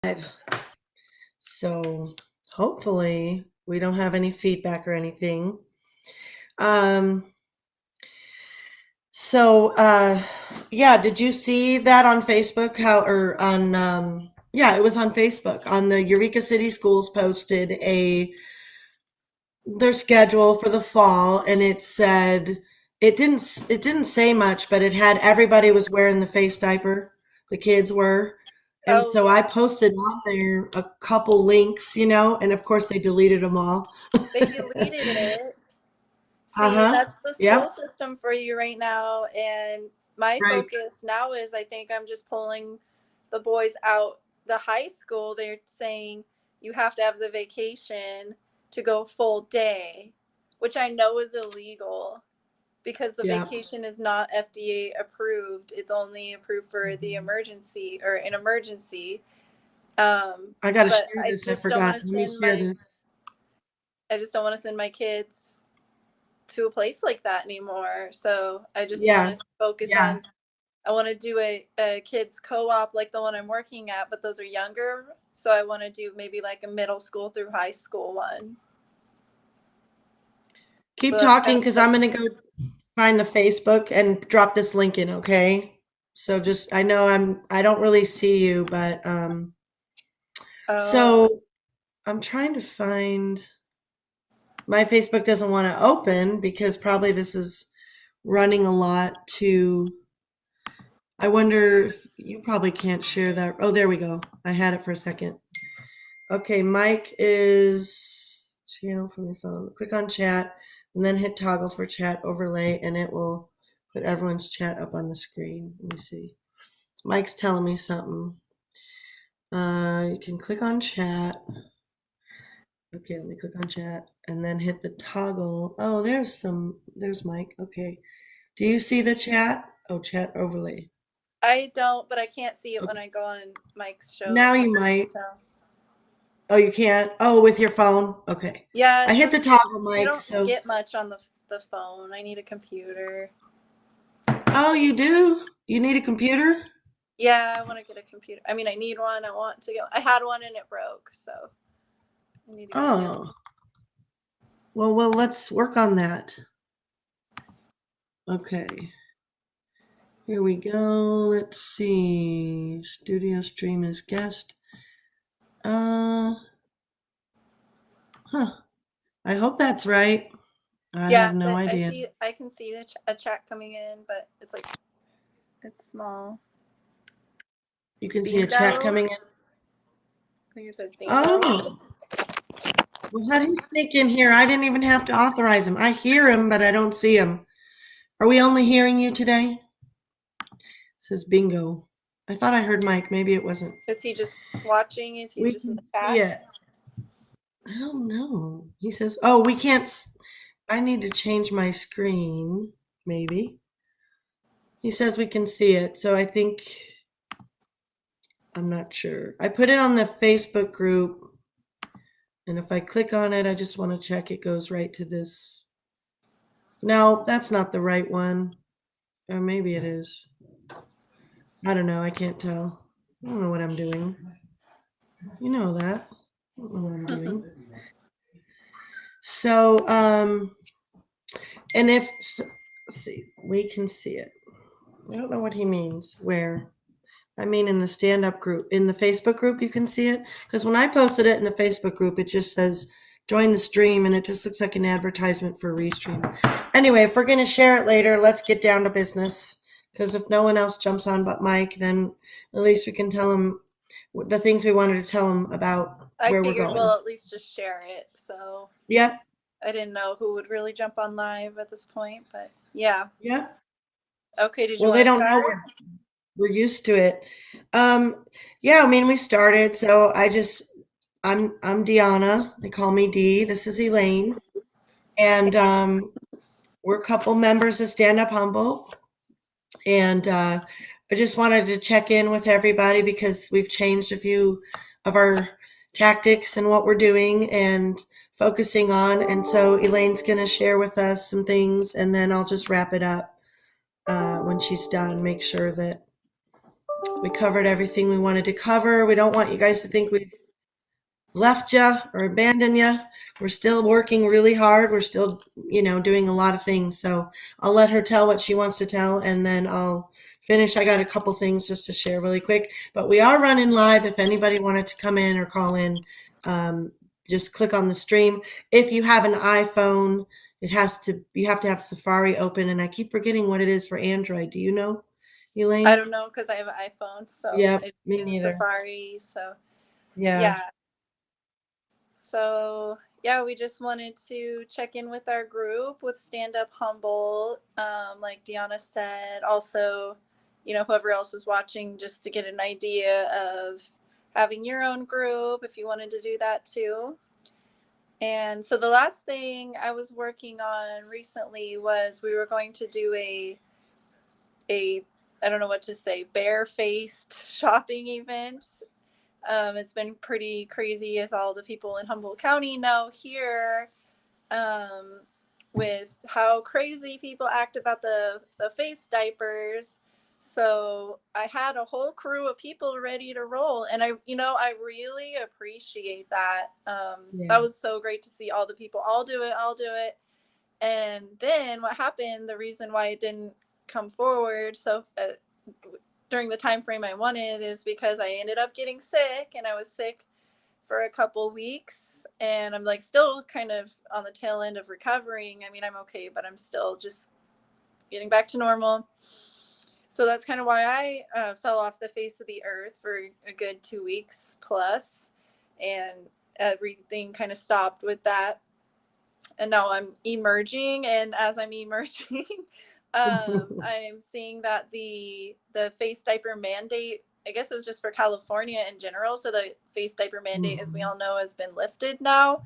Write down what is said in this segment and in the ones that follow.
Live. So hopefully we don't have any feedback or anything. Um, so yeah, did you see that on Facebook? How or on yeah, it was on Facebook. On the Eureka City Schools posted a their schedule for the fall, and it said it didn't say much, but it had everybody was wearing the face diaper. The kids were. And Oh so I yeah, posted on there a couple links, and of course they deleted them all. they deleted it. See, Uh-huh. that's the school Yep. system for you right now. And my Right. focus now is I think I'm just pulling the boys out. The high school, they're saying you have to have the vacation to go full day, which I know is illegal because the Yeah. vacation is not FDA approved. It's only approved for the emergency or an emergency. I gotta But share this. I want forgot. to Let me send share my this. I just don't want to send my kids to a place like that anymore. So I just want Yeah. to focus Yeah. on. I want to do a kids co-op like the one I'm working at, but those are younger. So I want to do maybe like a middle school through high school one. So Keep that's kind talking of because like, I'm gonna go find the Facebook and drop this link in, okay? So just I know I don't really see you, but oh, so I'm trying to find my Facebook doesn't want to open because probably this is running a lot to I wonder if you probably can't share that. Oh, there we go. I had it for a second. Okay, Mike is channel from your phone. Click on chat and then hit toggle for chat overlay and it will put everyone's chat up on the screen. Let me see. Mike's telling me something. You can click on chat. Okay, let me click on chat and then hit the toggle. Oh, there's Mike. Okay. Do you see the chat? Oh, chat overlay. I don't, but I can't see it when Okay. I go on Mike's show. Now you might. So Oh, you can't. Oh, with your phone. Okay. yeah, I it's hit from the kids. toggle, You Mike. don't So, get much on the phone. I need a computer. oh, you do? You need a computer? Yeah, I want to get a computer. I mean, I need one. I want to go. I had one and it broke, so I need to get a new. Oh, well, let's work on that. Okay. Here we go. Let's see. Studio stream as guest. Uh, huh. I hope that's right. I Yeah, have no that I idea. see. I can see a chat coming in, but it's like it's small. You can see a Bingo. chat coming in. I think it says bingo. Oh, well, how do you sneak in here? I didn't even have to authorize him. I hear him, but I don't see him. Are we only hearing you today? It says bingo. I thought I heard Mike. Maybe it wasn't. Is he just watching? Is he We just in can the see chat? it. I don't know. He says, oh, we can't. I need to change my screen, maybe. He says we can see it. So I think, I'm not sure. I put it on the Facebook group. And if I click on it, I just want to check it goes right to this. No, that's not the right one. Or maybe it is. I don't know. I can't tell. I don't know what I'm doing. You know that. I don't know what I'm doing. So, and if, let's see, we can see it. I don't know what he means. Where? I mean, in the stand up group, in the Facebook group, you can see it. Because when I posted it in the Facebook group, it just says join the stream and it just looks like an advertisement for Restream. Anyway, if we're going to share it later, let's get down to business. Because if no one else jumps on but Mike, then at least we can tell him the things we wanted to tell him about I where we're figured we'll going. at least just share it. So Yeah, I didn't know who would really jump on live at this point, but yeah. yeah. Okay, did you Well, they want to don't know start? we're used to it. Yeah, I mean, we started. So I'm Deanna. They call me Dee. This is Elaine, and we're a couple members of Stand Up Humble. And I just wanted to check in with everybody because we've changed a few of our tactics and what we're doing and focusing on. And so Elaine's going to share with us some things, and then I'll just wrap it up when she's done. Make sure that We covered everything we wanted to cover. We don't want you guys to think we left you or abandoned you. We're still working really hard. We're still, doing a lot of things. So I'll let her tell what she wants to tell, and then I'll finish. I got a couple things just to share really quick, but we are running live. If anybody wanted to come in or call in, um, just click on the stream. If you have an iPhone, you have to have Safari open, and I keep forgetting what it is for Android. Do you know, I Elaine? don't know because I have an iPhone, so Yep, I me use neither. Safari. So Yeah. yeah. So yeah, we just wanted to check in with our group with Stand Up Humble, like Deanna said. Also, whoever else is watching, just to get an idea of having your own group if you wanted to do that too. And so the last thing I was working on recently was we were going to do a I don't know what to say, barefaced shopping event. It's been pretty crazy, as all the people in Humboldt County know here, um, with how crazy people act about the face diapers. So I had a whole crew of people ready to roll, and I really appreciate that. Yeah. That was so great to see all the people. I'll do it. And then what happened? The reason why it didn't come forward during the time frame I wanted is because I ended up getting sick, and I was sick for a couple weeks, and I'm like still kind of on the tail end of recovering. I mean, I'm okay, but I'm still just getting back to normal. So that's kind of why I fell off the face of the earth for a good 2 weeks plus, and everything kind of stopped with that. And now I'm emerging, and as I'm emerging, I'm seeing that the face diaper mandate, I guess it was just for California in general, so the face diaper mandate, as we Mhm. all know, has been lifted now.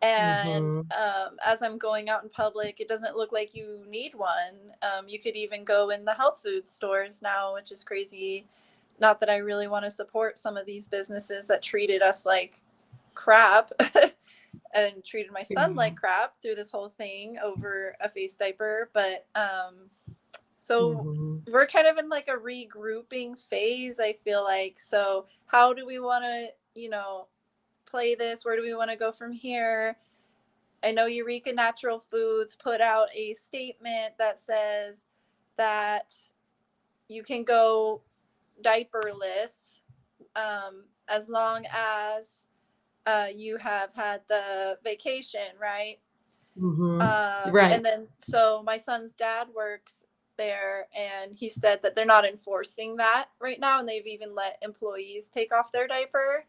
And Mhm. as I'm going out in public, it doesn't look like you need one. You could even go in the health food stores now, which is crazy. Not that I really want to support some of these businesses that treated us like crap and treated my son Yeah. like crap through this whole thing over a face diaper. But so Mhm. we're kind of in like a regrouping phase, I feel like. So how do we want to, play this? Where do we want to go from here? I know Eureka Natural Foods put out a statement that says that you can go diaperless, as long as you have had the vacation, right? Mhm. Right. And then, so my son's dad works there, and he said that they're not enforcing that right now, and they've even let employees take off their diaper,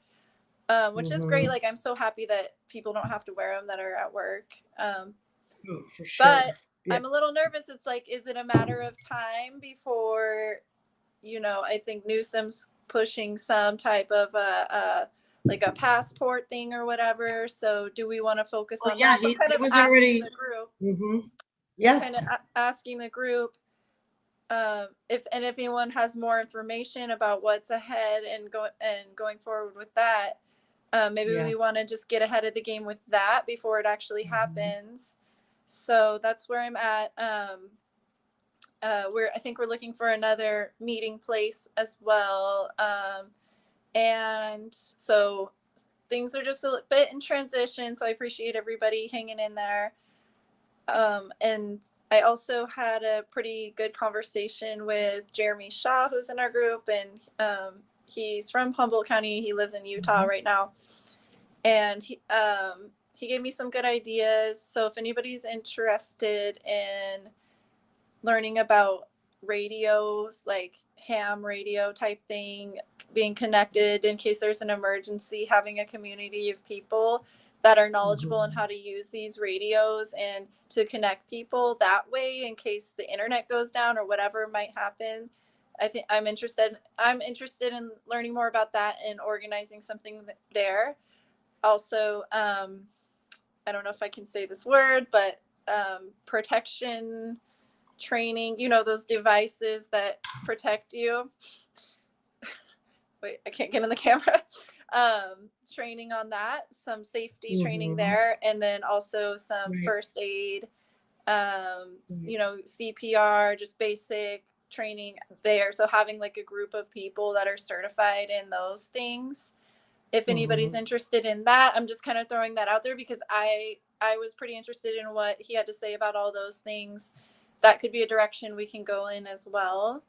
which is great. Mhm. Like, I'm so happy that people don't have to wear them that are at work. Oh, for sure. But Yeah. I'm a little nervous. It's like, is it a matter of time before, I think Newsom's pushing some type of like a passport thing or whatever. So do we want to focus Well, on yeah, that? So I'm he kind he of was asking already. the group, Mhm. Yeah. if anyone has more information about what's ahead and going forward with that. Maybe Yeah. we want to just get ahead of the game with that before it actually Mhm. happens. So that's where I'm at. I think we're looking for another meeting place as well. And so things are just a bit in transition. So I appreciate everybody hanging in there. And I also had a pretty good conversation with Jeremy Shaw, who's in our group, and he's from Humboldt County. He lives in Utah Mhm. right now, and he gave me some good ideas. So if anybody's interested in learning about radios, like ham radio type thing, being connected in case there's an emergency, having a community of people that are knowledgeable in Mhm. how to use these radios and to connect people that way in case the internet goes down or whatever might happen. I think I'm interested in learning more about that and organizing something there. Also, I don't know if I can say this word, but protection training, those devices that protect you. Wait, I can't get in the camera. Training on that, some safety training Mhm. there, and then also some Right. first aid, Right. CPR, just basic training there. So having like a group of people that are certified in those things, if anybody's Mhm. interested in that, I'm just kind of throwing that out there because I was pretty interested in what he had to say about all those things. That could be a direction we can go in as well.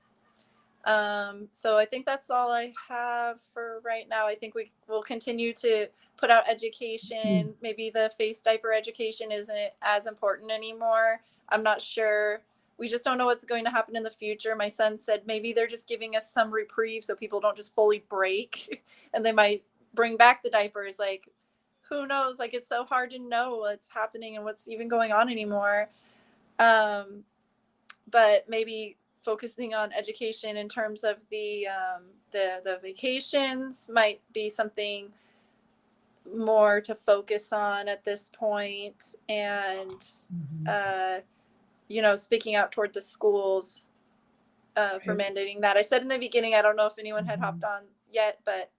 So I think that's all I have for right now. I think we will continue to put out education. Maybe the face diaper education isn't as important anymore. I'm not sure. We just don't know what's going to happen in the future. My son said maybe they're just giving us some reprieve so people don't just fully break and they might bring back the diapers. Like, who knows? Like, it's so hard to know what's happening and what's even going on anymore. Um, but maybe focusing on education in terms of the vacations might be something more to focus on at this point, and Mhm. uh, you know, speaking out toward the schools for Right. mandating that. I said in the beginning, I don't know if anyone had hopped Mhm. on yet, but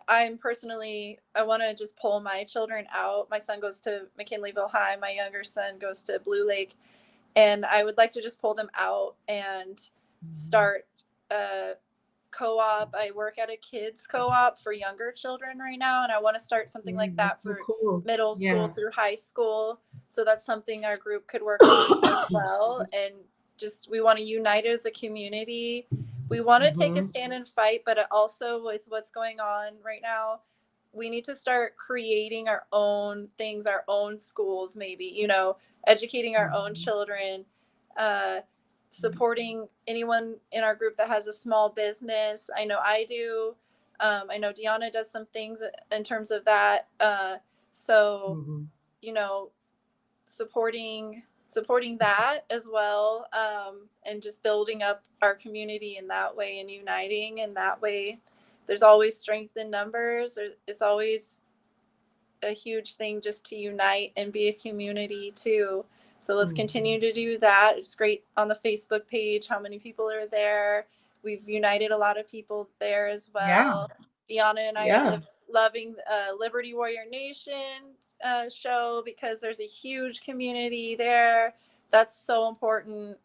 I'm personally, I want to just pull my children out. My son goes to McKinleyville High. My younger son goes to Blue Lake, and I would like to just pull them out and Mhm. start a co-op. I work at a kids co-op for younger children right now, and I want to start something Yeah, like that that's so for cool. middle school Yeah. through high school. So that's something our group could work on as well. And just we want to unite as a community. We want to take a Mhm. stand and fight, but also with what's going on right now, we need to start creating our own things, our own schools, maybe, you know, educating our own Mhm. children, uh, supporting anyone in our group that has a small business. I know I do. I know Deanna does some things in terms of that. So, Mhm. you know, supporting that as well, and just building up our community in that way and uniting in that way. There's always strength in numbers. It's always a huge thing just to unite and be a community too. So let's Mhm. continue to do that. It's great on the Facebook page how many people are there. We've united a lot of people there as Yeah. well. Deanna and I are Yeah. loving Liberty Warrior Nation show because there's a huge community there. That's so important.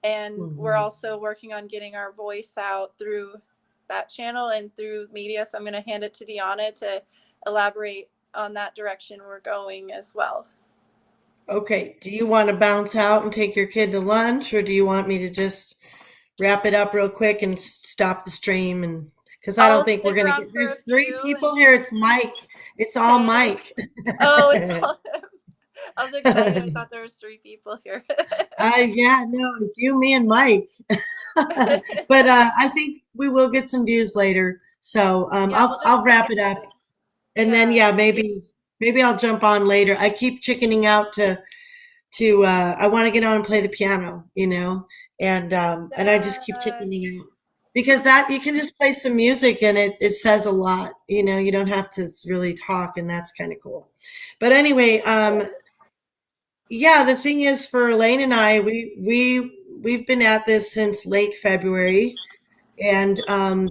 And we're Mhm. also working on getting our voice out through that channel and through media. So I'm going to hand it to Deanna to elaborate on that direction we're going as well. Okay. Do you want to bounce out and take your kid to lunch, or do you want me to just wrap it up real quick and stop the stream? And because I don't I'll think we're stick gonna around get. for a There's three few and people here. It's Mike. It's all hey. Mike. Oh, it's all I was excited. I thought there was 3 people here. Yeah, no, it's you, me, and Mike. But I think we will get some views later. So Yeah, I'll we'll just I'll stick wrap it. it up, and then Yeah. yeah, maybe I'll jump on later. I keep chickening out to I want to get on and play the piano, and I just keep Yeah. chickening out because that you can just play some music and it says a lot. You don't have to really talk, and that's kind of cool. But anyway, yeah, the thing is for Elaine and I, we've been at this since late February, and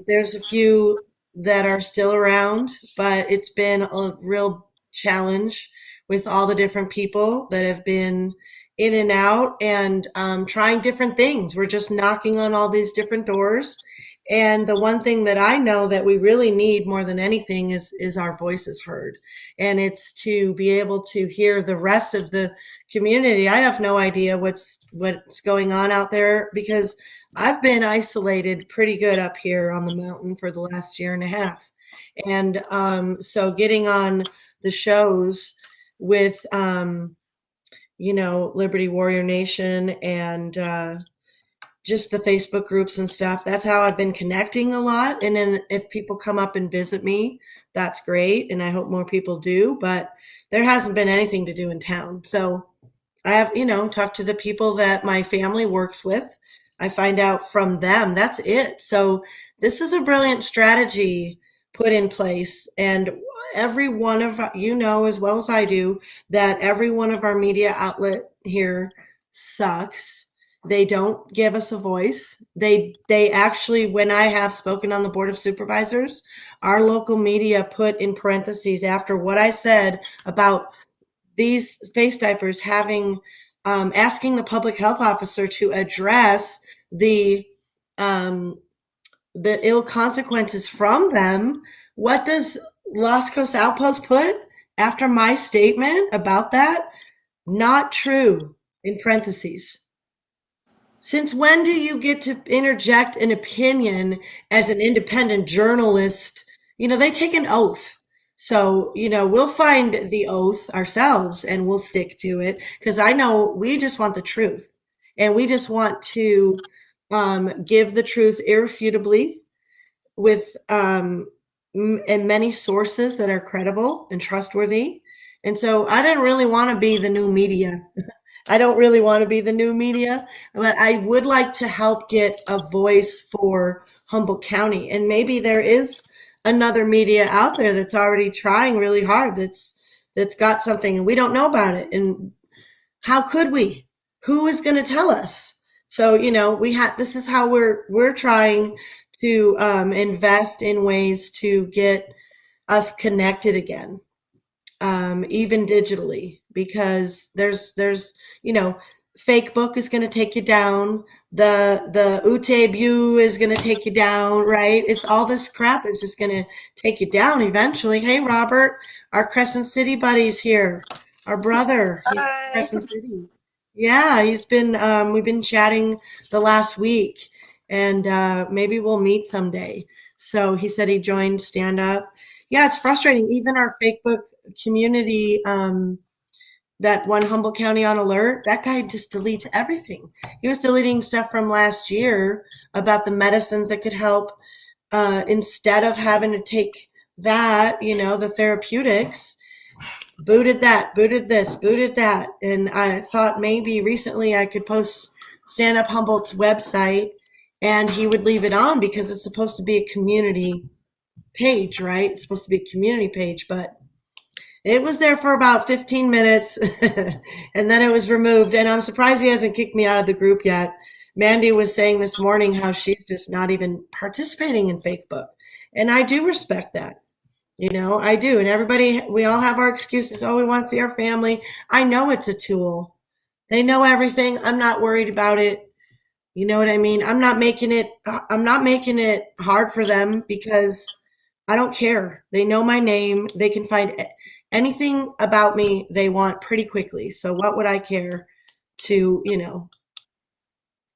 there's a few that are still around, but it's been a real challenge with all the different people that have been in and out and trying different things. We're just knocking on all these different doors. And the one thing that I know that we really need more than anything is our voices heard. And it's to be able to hear the rest of the community. I have no idea what's going on out there because I've been isolated pretty good up here on the mountain for the last year and a half. And so getting on the shows with, Liberty Warrior Nation and just the Facebook groups and stuff, that's how I've been connecting a lot. And then if people come up and visit me, that's great. And I hope more people do. But there hasn't been anything to do in town. So I have, talked to the people that my family works with. I find out from them. That's it. So this is a brilliant strategy put in place. And every one of, as well as I do, that every one of our media outlet here sucks. They don't give us a voice. They actually, when I have spoken on the board of supervisors, our local media put in parentheses after what I said about these face diapers having asking the public health officer to address the um, the ill consequences from them. What does Las Coast Outpost put after my statement about that? Not true, in parentheses. Since when do you get to interject an opinion as an independent journalist? They take an oath. So, we'll find the oath ourselves and we'll stick to it because I know we just want the truth and we just want to give the truth irrefutably with and many sources that are credible and trustworthy. And so I didn't really want to be the new media. I don't really want to be the new media, but I would like to help get a voice for Humboldt County. And maybe there is another media out there that's already trying really hard that's got something and we don't know about it. And how could we? Who is going to tell us? So, we have this is how we're trying to invest in ways to get us connected again, even digitally, because there's fake book is going to take you down. The Utebu is going to take you down, right? It's all this crap is just going to take you down eventually. Hey, Robert, our Crescent City buddy's here. Our brother, he's Hi. Crescent City. Yeah, we've been chatting the last week, and maybe we'll meet someday. So he said he joined stand up. Yeah, it's frustrating. Even our fake book community, that one Humboldt County on Alert, that guy just deletes everything. He was deleting stuff from last year about the medicines that could help, instead of having to take that, the therapeutics. Booted that, booted this, booted that. And I thought maybe recently I could post Stand Up Humboldt's website and he would leave it on because it's supposed to be a community page, right? It's supposed to be a community page, but it was there for about 15 minutes and then it was removed. And I'm surprised he hasn't kicked me out of the group yet. Mandy was saying this morning how she's just not even participating in Facebook. And I do respect that. I do. And everybody, we all have our excuses. Oh, we want to see our family. I know it's a tool. They know everything. I'm not worried about it. You know what I mean? I'm not making it hard for them because I don't care. They know my name. They can find anything about me they want pretty quickly. So what would I care to,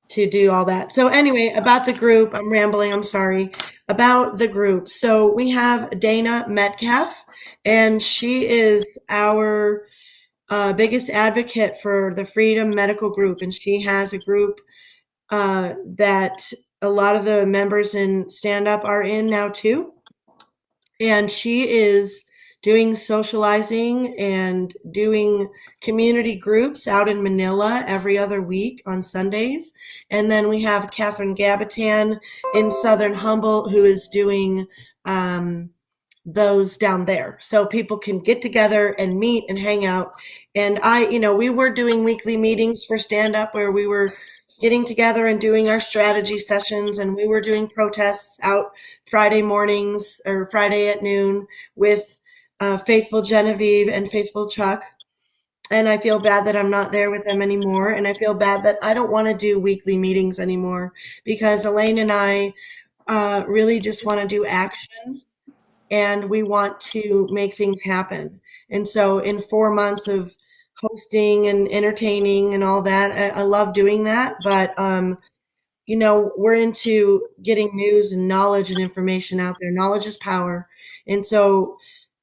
to do all that? So anyway, about the group, I'm rambling, I'm sorry. About the group. So we have Dana Metcalf, and she is our biggest advocate for the Freedom Medical Group, and she has a group that a lot of the members in Stand Up are in now too. And she is doing socializing and doing community groups out in Manila every other week on Sundays. And then we have Catherine Gabitan in Southern Humboldt who is doing those down there. So people can get together and meet and hang out. And we were doing weekly meetings for Stand Up where we were getting together and doing our strategy sessions, and we were doing protests out Friday mornings or Friday at noon with Faithful Genevieve and Faithful Chuck. And I feel bad that I'm not there with them anymore. And I feel bad that I don't want to do weekly meetings anymore because Elaine and I really just want to do action and we want to make things happen. And so in 4 months of hosting and entertaining and all that, I love doing that. But we're into getting news and knowledge and information out there. Knowledge is power. And so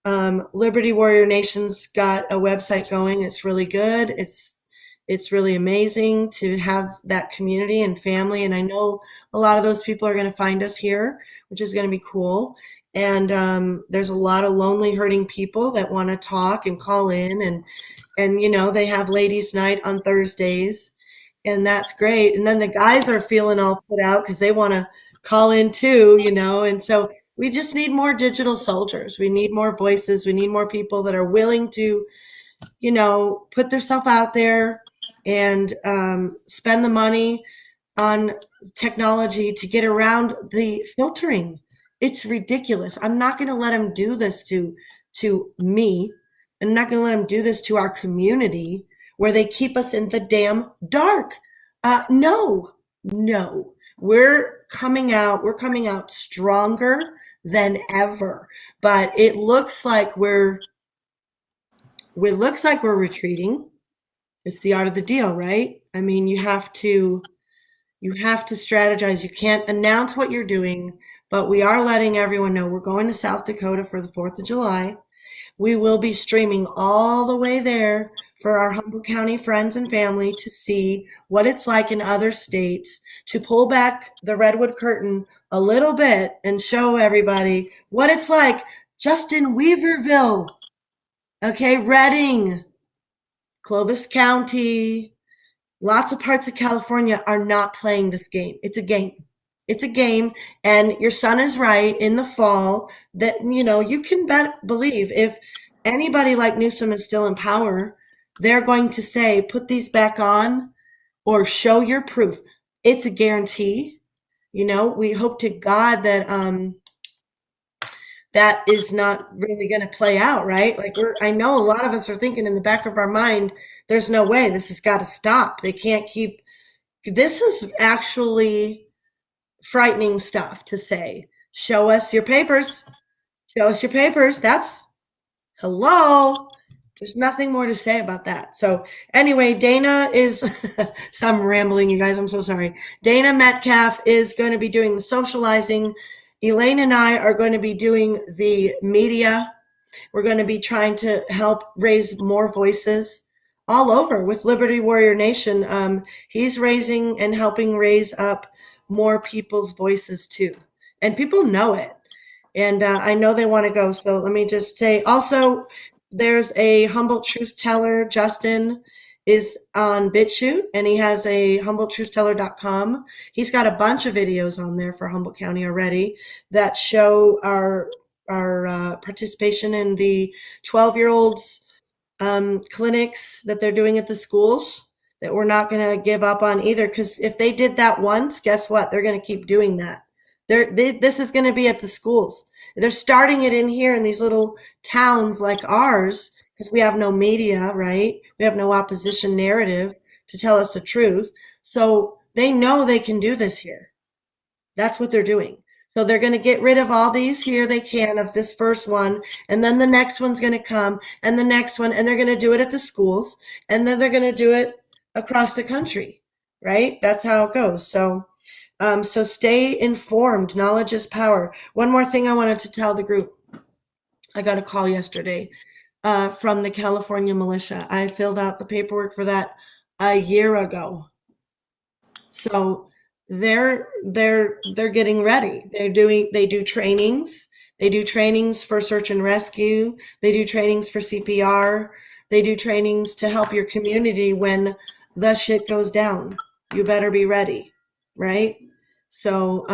Liberty Warrior Nation's got a website going. It's really good. It's really amazing to have that community and family. And I know a lot of those people are going to find us here, which is going to be cool. And there's a lot of lonely, hurting people that want to talk and call in. And they have ladies' night on Thursdays, and that's great. And then the guys are feeling all put out because they want to call in too, And so we just need more digital soldiers. We need more voices. We need more people that are willing to, put themselves out there and spend the money on technology to get around the filtering. It's ridiculous. I'm not going to let them do this to me. I'm not going to let them do this to our community. where they keep us in the damn dark. No, no. We're coming out stronger than ever. But it looks like we're retreating. It's the art of the deal, right? I mean, you have to strategize. You can't announce what you're doing, but we are letting everyone know we're going to South Dakota for the 4th of July. We will be streaming all the way there for our Humboldt County friends and family to see what it's like in other states, to pull back the redwood curtain a little bit and show everybody what it's like just in Weaverville, okay, Redding, Clovis County, lots of parts of California are not playing this game. It's a game. It's a game, and your son is right. In the fall, that you can believe if anybody like Newsom is still in power, they're going to say, "Put these back on," or "Show your proof." It's a guarantee. We hope to God that that is not really going to play out, right? Like I know a lot of us are thinking in the back of our mind, there's no way, this has got to stop. They can't keep. This is actually frightening stuff to say. Show us your papers. Show us your papers. That's hello. There's nothing more to say about that. So anyway, Dana is so I'm rambling, you guys. I'm so sorry. Dana Metcalf is going to be doing the socializing. Elaine and I are going to be doing the media. We're going to be trying to help raise more voices all over with Liberty Warrior Nation. He's raising and helping raise up more people's voices too. And people know it. And I know they want to go. So let me just say also, there's a Humboldt Truth Teller. Justin is on BitChute, and he has a HumboldtTruthTeller.com. He's got a bunch of videos on there for Humboldt County already that show our participation in the 12-year-olds clinics that they're doing at the schools, that we're not going to give up on either. Because if they did that once, guess what? They're going to keep doing that. This is going to be at the schools. They're starting it in here in these little towns like ours because we have no media, right? We have no opposition narrative to tell us the truth. So they know they can do this here. That's what they're doing. So they're going to get rid of all these here they can of this first one, and then the next one's going to come, and the next one, and they're going to do it at the schools, and then they're going to do it across the country, right? That's how it goes. So stay informed. Knowledge is power. One more thing I wanted to tell the group. I got a call yesterday from the California militia. I filled out the paperwork for that a year ago. So they're getting ready. They do trainings. They do trainings for search and rescue. They do trainings for CPR. They do trainings to help your community when the shit goes down. You better be ready, right? So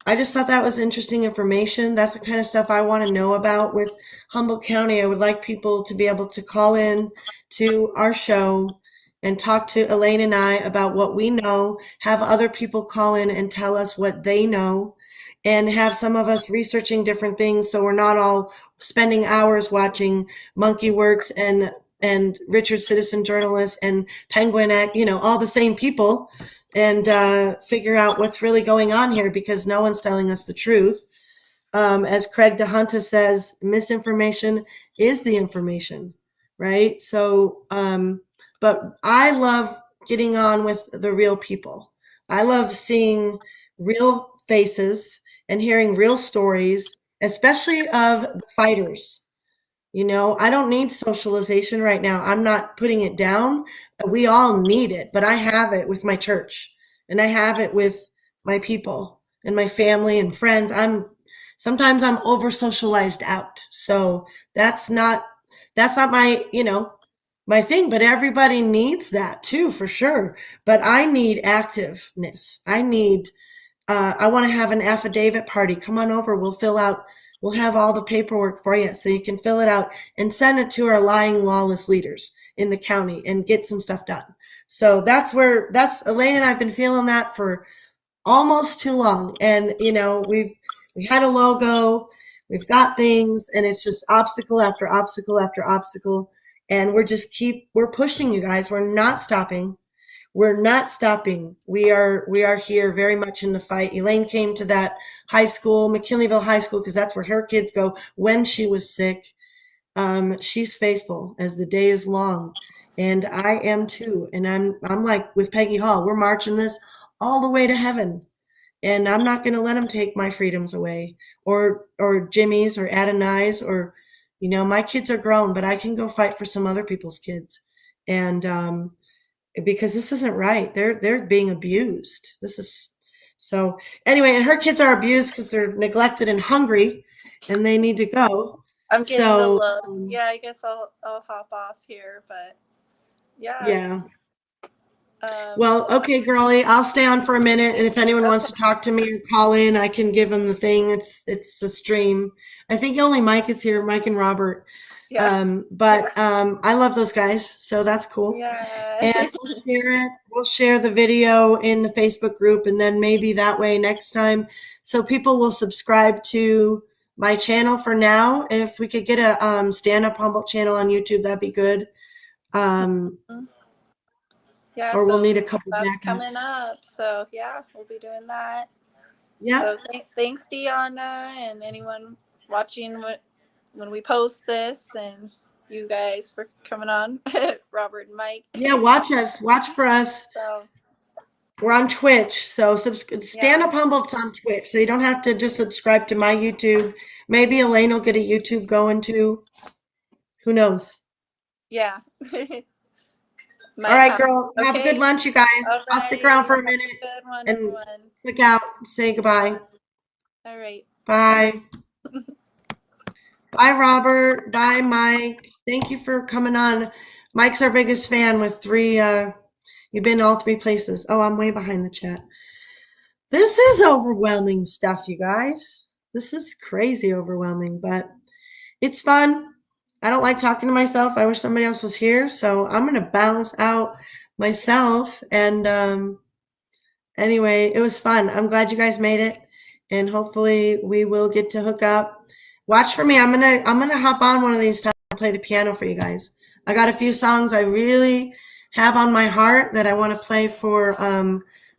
I just thought that was interesting information. That's the kind of stuff I want to know about with Humboldt County. I would like people to be able to call in to our show and talk to Elaine and I about what we know, have other people call in and tell us what they know, and have some of us researching different things so we're not all spending hours watching Monkey Works and Richard Citizen Journalist and Penguin Act, all the same people, and figure out what's really going on here, because no one's telling us the truth. As Craig DeHunta says, misinformation is the information, right? So, but I love getting on with the real people. I love seeing real faces and hearing real stories, especially of the fighters. I don't need socialization right now. I'm not putting it down. We all need it, but I have it with my church, and I have it with my people and my family and friends. Sometimes I'm over socialized out. So that's not my thing, but everybody needs that too, for sure. But I need activeness. I want to have an affidavit party. Come on over. We'll have all the paperwork for you so you can fill it out and send it to our lying, lawless leaders in the county and get some stuff done. So that's Elaine and I've been feeling that for almost too long. And, we had a logo, we've got things, and it's just obstacle after obstacle after obstacle. And we're pushing you guys. We're not stopping. We're not stopping. We are here very much in the fight. Elaine came to that high school, McKinleyville High School, because that's where her kids go when she was sick. She's faithful as the day is long, and I am too. And I'm like with Peggy Hall. We're marching this all the way to heaven, and I'm not going to let them take my freedoms away, or Jimmy's, or Adonai's, or my kids are grown, but I can go fight for some other people's kids, and because this isn't right. They're being abused. This is so anyway, and her kids are abused because they're neglected and hungry, and they need to go. I'm getting the So look. Yeah, I guess I'll hop off here, but yeah. yeah. Well, okay, girlie, I'll stay on for a minute, and if anyone wants Okay. to talk to me or call in, I can give them the thing. It's the stream. I think only Mike is here, Mike and Robert. Yeah. But I love those guys, so that's cool. Yeah. And we'll share it. We'll share the video in the Facebook group, and then maybe that way next time, so people will subscribe to my channel for now. If we could get a Stand Up Humboldt channel on YouTube, that'd be good. Yeah, Or we'll so need a couple that's coming backups. up. So yeah, we'll be doing that. Yep. So thanks, Deanna, and anyone watching when we post this, and you guys for coming on, Robert and Mike. Yeah, watch us. Watch for us. So We're on Twitch. So Stand yeah. Up Humboldt's on Twitch. So you don't have to just subscribe to my YouTube. Maybe Elaine will get a YouTube going too. Who knows? Yeah. All right, girl. Have a good Okay. lunch, you guys. All I'll stick right. around for a Have a minute good one, and everyone. click out. Say goodbye. All right. Bye. Bye, Robert. Bye, Mike. Thank you for coming on. Mike's our biggest fan with three. You've been all three places. Oh, I'm way behind the chat. This is overwhelming stuff, you guys. This is crazy overwhelming, but it's fun. I don't like talking to myself. I wish somebody else was here. So I'm going to balance out myself. And anyway, it was fun. I'm glad you guys made it. And hopefully we will get to hook up. Watch for me. I'm gonna hop on one of these times and play the piano for you guys. I got a few songs I really have on my heart that I want to play for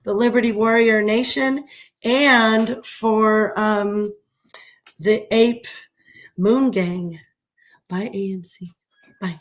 the Liberty Warrior Nation and for the Ape Moon Gang by AMC. Bye.